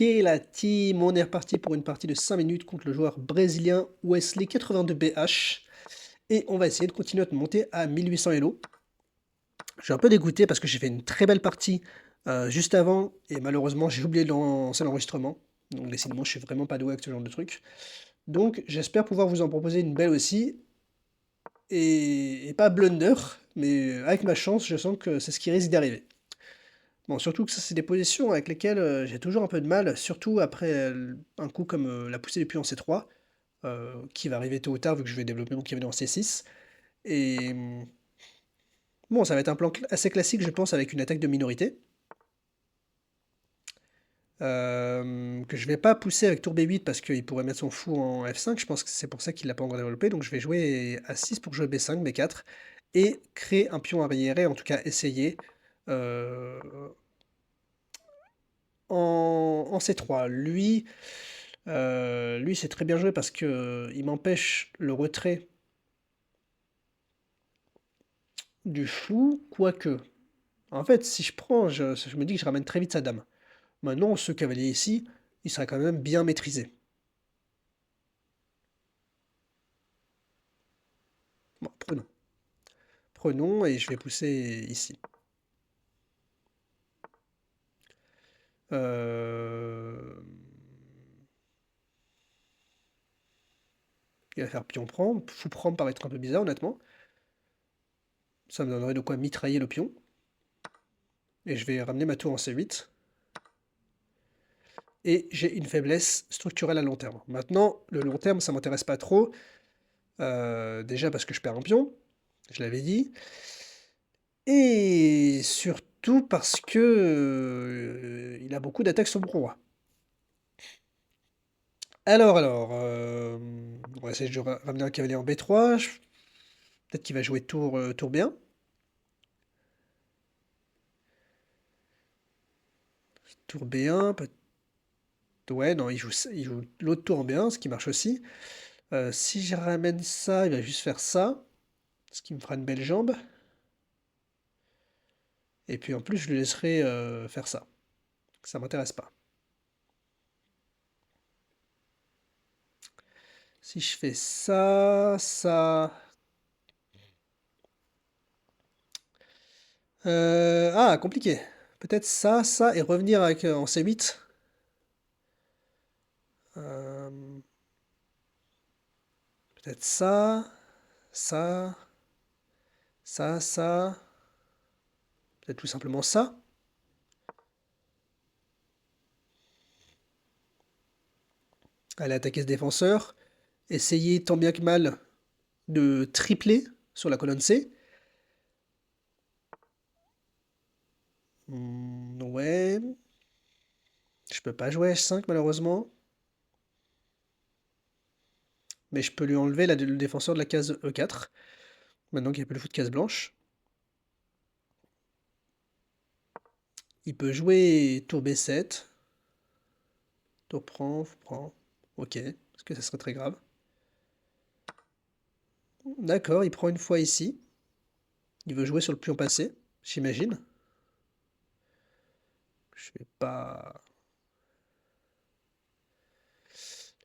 La team, on est reparti pour une partie de 5 minutes contre le joueur brésilien Wesley 82BH. Et on va essayer de continuer notre montée à 1800 Elo. Je suis un peu dégoûté parce que j'ai fait une très belle partie juste avant et malheureusement j'ai oublié de lancer l'enregistrement. Donc décidément je suis vraiment pas doué avec ce genre de truc. Donc j'espère pouvoir vous en proposer une belle aussi. Et pas blunder, mais avec ma chance je sens que c'est ce qui risque d'arriver. Bon, surtout que ça, c'est des positions avec lesquelles j'ai toujours un peu de mal, surtout après un coup comme la poussée du puits en C3, qui va arriver tôt ou tard vu que je vais développer mon cavalier en C6. Et bon, ça va être un plan assez classique, je pense, avec une attaque de minorité, que je vais pas pousser avec tour B8 parce qu'il pourrait mettre son fou en F5, je pense que c'est pour ça qu'il l'a pas encore développé, donc je vais jouer A6 pour jouer B5, B4, et créer un pion arriéré, en tout cas essayer, euh, en C3. Lui, c'est très bien joué parce que il m'empêche le retrait du fou, quoique. En fait, si je prends, je me dis que je ramène très vite sa dame. Maintenant, ce cavalier ici, il sera quand même bien maîtrisé. Bon, prenons. Prenons et je vais pousser ici. Euh, Il va faire pion prend. Fou prend paraît être un peu bizarre, honnêtement. Ça me donnerait de quoi mitrailler le pion. Et je vais ramener ma tour en C8. Et j'ai une faiblesse structurelle à long terme. Maintenant, le long terme, ça m'intéresse pas trop. Déjà parce que je perds un pion, je l'avais dit. Et surtout parce que il a beaucoup d'attaques sur mon roi. On va essayer de ramener un cavalier en B3. Peut-être qu'il va jouer tour bien. Tour B1, ouais, non, il joue l'autre tour en B1, ce qui marche aussi. Si je ramène ça, il va juste faire ça, ce qui me fera une belle jambe. Et puis en plus, je lui laisserai faire ça. Ça m'intéresse pas. Si je fais ça, ça... Ah, compliqué. Peut-être ça, et revenir avec en C8. Euh, Peut-être ça, ça. Peut-être tout simplement ça. Aller attaquer ce défenseur. Essayer tant bien que mal de tripler sur la colonne C. Ouais. Je peux pas jouer H5 malheureusement. Mais je peux lui enlever le défenseur de la case E4. Maintenant qu'il n'y a plus le fou de case blanche. Il peut jouer tour B7. Tour prend. Ok. Est-ce que ça serait très grave? D'accord, il prend une fois ici. Il veut jouer sur le pion passé, j'imagine. Je vais pas...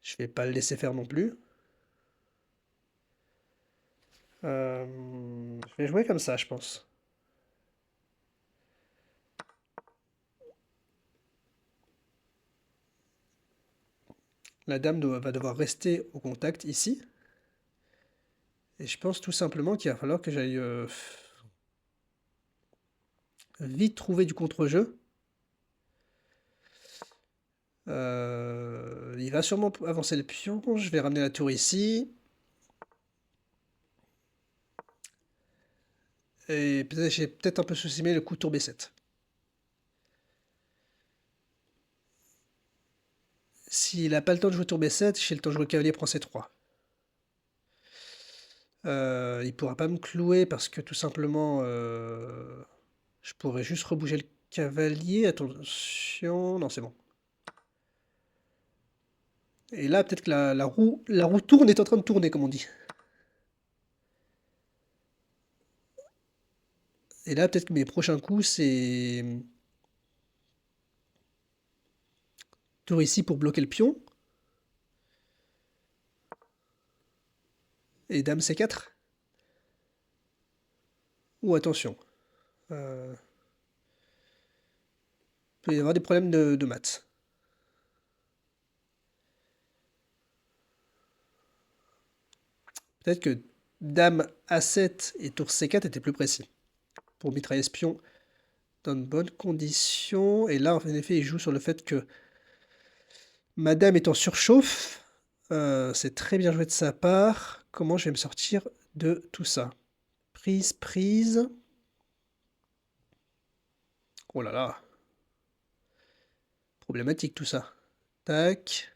Je vais pas le laisser faire non plus. Je vais jouer comme ça, je pense. La dame va devoir rester au contact ici. Et je pense tout simplement qu'il va falloir que j'aille vite trouver du contre-jeu. Il va sûrement avancer le pion. Je vais ramener la tour ici. Et peut-être j'ai peut-être un peu sous-estimé le coup tour B7. S'il n'a pas le temps de jouer tour B7, j'ai le temps de jouer cavalier prend C3. Il pourra pas me clouer parce que tout simplement, je pourrais juste rebouger le cavalier. Attention, non c'est bon. Et là, peut-être que la roue tourne est en train de tourner, comme on dit. Et là, peut-être que mes prochains coups, c'est Tour ici pour bloquer le pion. Et dame C4. Ou attention. Il peut y avoir des problèmes de maths. Peut-être que dame A7 et tour C4 étaient plus précis. Pour mitrailler ce pion dans de bonnes conditions. Et là, en effet, il joue sur le fait que madame est en surchauffe. C'est très bien joué de sa part. Comment je vais me sortir de tout ça? Prise, prise. Oh là là. Problématique tout ça. Tac.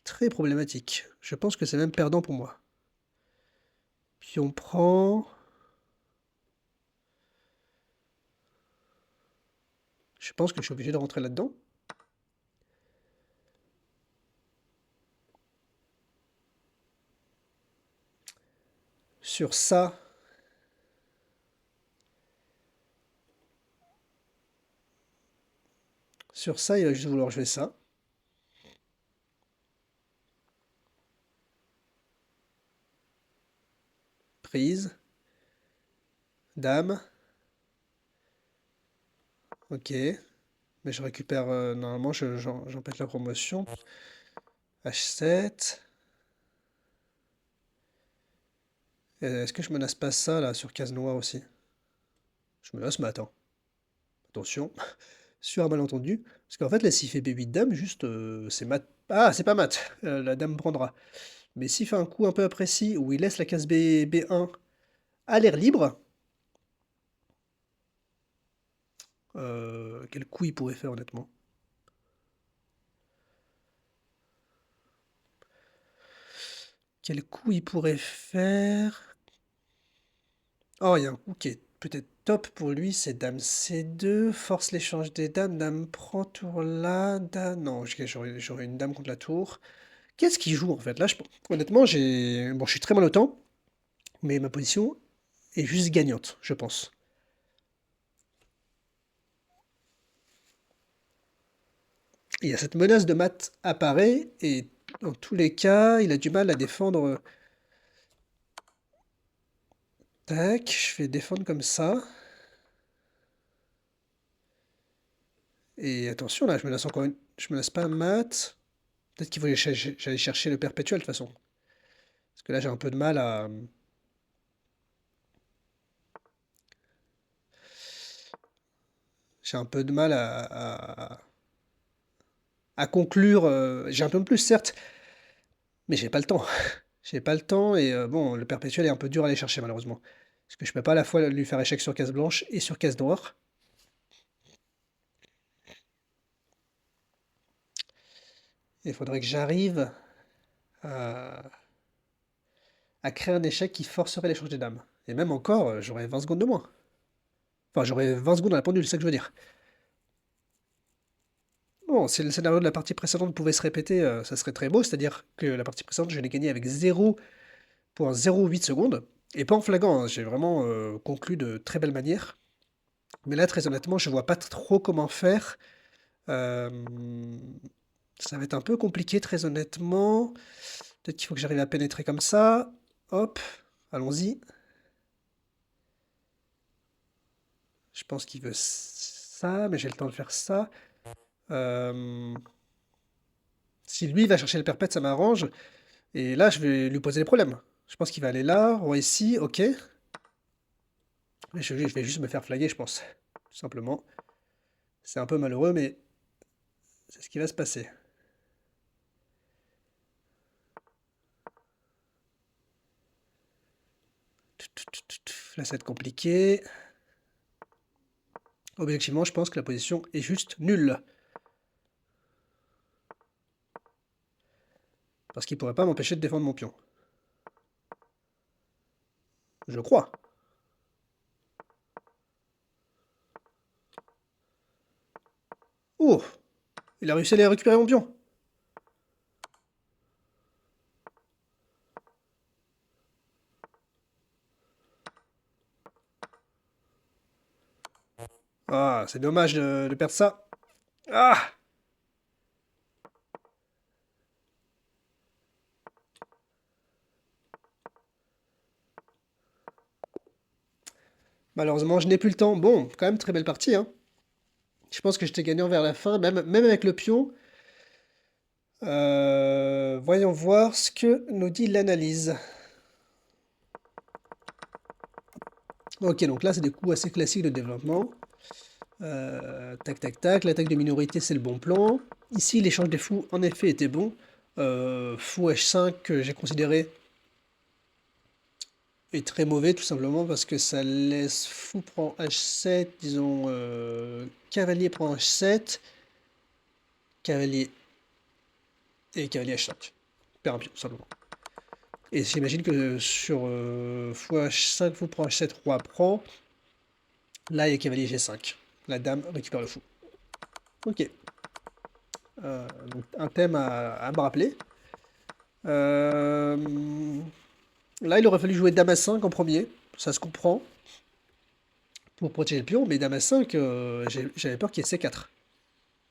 Très problématique. Je pense que c'est même perdant pour moi. Puis on prend... Je pense que je suis obligé de rentrer là-dedans. Sur ça... Sur ça, il va juste vouloir jouer ça. Prise. Dame. Ok. Mais je récupère... normalement, j'empêche la promotion. H7. Est-ce que je menace pas ça, là, sur case noire aussi? Je menace, mais attends. Attention. Sur un malentendu. Parce qu'en fait, là, s'il fait B8 dame, juste, c'est mat. Ah, c'est pas mat. La dame prendra. Mais s'il fait un coup un peu imprécis, où il laisse la case B1 à l'air libre, quel coup il pourrait faire, honnêtement? Quel coup il pourrait faire? Oh, il y a un coup qui est peut-être top pour lui, c'est dame C2, force l'échange des dames, dame prend tour là, dame... Non, j'aurais une dame contre la tour. Qu'est-ce qu'il joue, en fait? Là, honnêtement, bon, je suis très mal au temps, mais ma position est juste gagnante, je pense. Il y a cette menace de mat apparaît, et dans tous les cas, il a du mal à défendre. Tac, je vais défendre comme ça. Et attention, là, je menace encore une... Je menace pas mat. Peut-être qu'il faut que j'aille chercher le perpétuel, de toute façon. Parce que là, j'ai un peu de mal à... J'ai un peu de mal à conclure. J'ai un peu plus, certes, mais j'ai pas le temps. J'ai pas le temps, et bon, le perpétuel est un peu dur à aller chercher, malheureusement. Parce que je peux pas à la fois lui faire échec sur case blanche et sur case noire. Il faudrait que j'arrive à... créer un échec qui forcerait l'échange des dames. Et même encore, j'aurais 20 secondes de moins. Enfin, j'aurais 20 secondes à la pendule, c'est ça que je veux dire. Bon, si le scénario de la partie précédente pouvait se répéter, ça serait très beau, c'est-à-dire que la partie précédente, je l'ai gagné avec 0,08 secondes, et pas en flagrant, hein, j'ai vraiment conclu de très belle manière. Mais là, très honnêtement, je vois pas trop comment faire. Euh, Ça va être un peu compliqué, très honnêtement. Peut-être qu'il faut que j'arrive à pénétrer comme ça. Hop, allons-y. Je pense qu'il veut ça, mais j'ai le temps de faire ça. Euh, Si lui va chercher le perpète, ça m'arrange. Et là, je vais lui poser des problèmes. Je pense qu'il va aller là, roi ici, ok. Mais je vais juste me faire flaguer, je pense. Tout simplement. C'est un peu malheureux, mais c'est ce qui va se passer. Là, ça va être compliqué. Objectivement, je pense que la position est juste nulle. Parce qu'il pourrait pas m'empêcher de défendre mon pion. Je crois. Oh! Il a réussi à aller récupérer mon pion. Ah, c'est dommage de perdre ça. Ah! Malheureusement, je n'ai plus le temps. Bon, quand même, très belle partie, hein. Je pense que j'étais gagnant vers la fin, même avec le pion. Voyons voir ce que nous dit l'analyse. Ok, donc là, c'est des coups assez classiques de développement. Tac, tac, tac. L'attaque de minorité, c'est le bon plan. Ici, l'échange des fous, en effet, était bon. Fou H5, que j'ai considéré est très mauvais, tout simplement parce que ça laisse fou prend H7, disons cavalier prend H7, cavalier et cavalier H5. Perd un pion, tout simplement. Et j'imagine que sur fou H5, fou prend H7, roi prend. Là, il y a cavalier G5. La dame récupère le fou. Ok. Donc un thème à me rappeler. Là, il aurait fallu jouer dame à 5 en premier. Ça se comprend. Pour protéger le pion, mais dame à 5, j'avais peur qu'il y ait C4.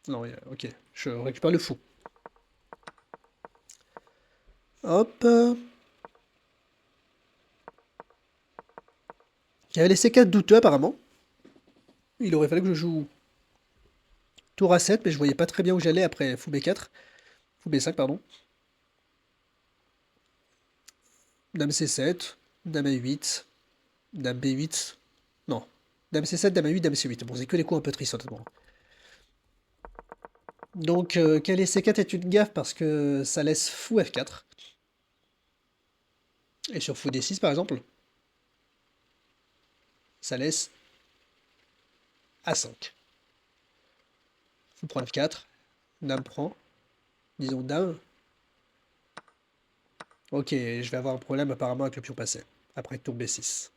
Non, ok. Je récupère le fou. Hop. J'avais les C4 douteux apparemment. Il aurait fallu que je joue tour A7, mais je voyais pas très bien où j'allais après fou B4. Fou B5, pardon. Dame C7, dame A8, dame B8. Non. Dame C7, dame A8, dame C8. Bon, c'est que des coups un peu tristes, honnêtement. Donc, cavalier C4 est une gaffe parce que ça laisse fou F4. Et sur fou D6, par exemple, ça laisse A5. Fou prend F4. Dame prend. Disons dame. Ok, je vais avoir un problème apparemment avec le pion passé. Après tour B6.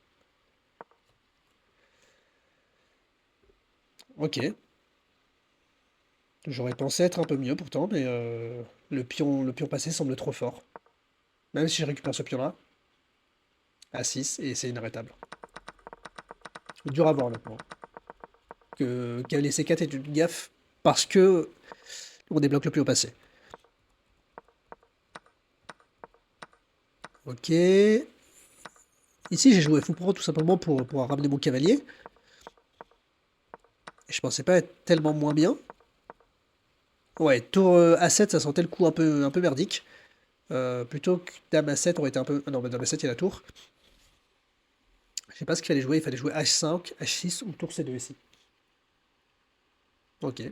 Ok. J'aurais pensé être un peu mieux pourtant, mais le pion passé semble trop fort. Même si je récupère ce pion-là, à 6, et c'est inarrêtable. Dur à voir maintenant. Que cavalier C4 est une gaffe parce que on débloque le pion passé. Ok. Ici, j'ai joué fou prend tout simplement pour pouvoir ramener mon cavalier. Et je pensais pas être tellement moins bien. Ouais, tour A7, ça sentait le coup un peu merdique. Plutôt que dame A7 aurait été un peu... Ah non, mais dame A7, il y a la tour. Je sais pas ce qu'il fallait jouer. Il fallait jouer H5, H6 ou tour C2 ici. Ok.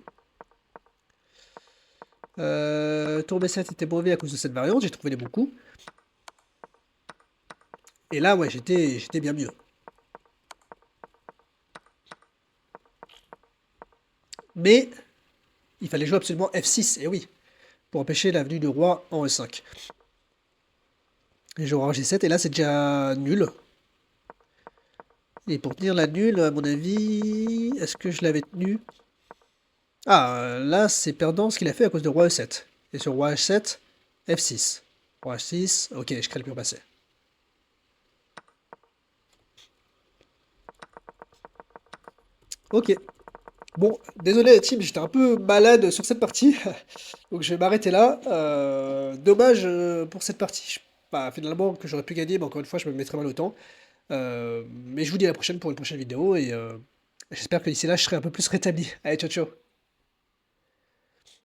Tour B7 était mauvais à cause de cette variante. J'ai trouvé les bons coups. Et là, ouais, j'étais bien mieux. Mais il fallait jouer absolument F6, et oui, pour empêcher l'avenue du roi en E5. Et je roi G7, et là c'est déjà nul. Et pour tenir la nulle, à mon avis, est-ce que je l'avais tenu? Ah, là c'est perdant ce qu'il a fait à cause de roi E7. Et sur roi H7, F6. Roi H6, ok, je crée le pion passé. Ok. Bon, désolé team, j'étais un peu malade sur cette partie, donc je vais m'arrêter là. Dommage pour cette partie. Bah, finalement, que j'aurais pu gagner, mais encore une fois, je me mettrai mal au temps. Mais je vous dis à la prochaine pour une prochaine vidéo, et j'espère que d'ici là, je serai un peu plus rétabli. Allez, ciao ciao!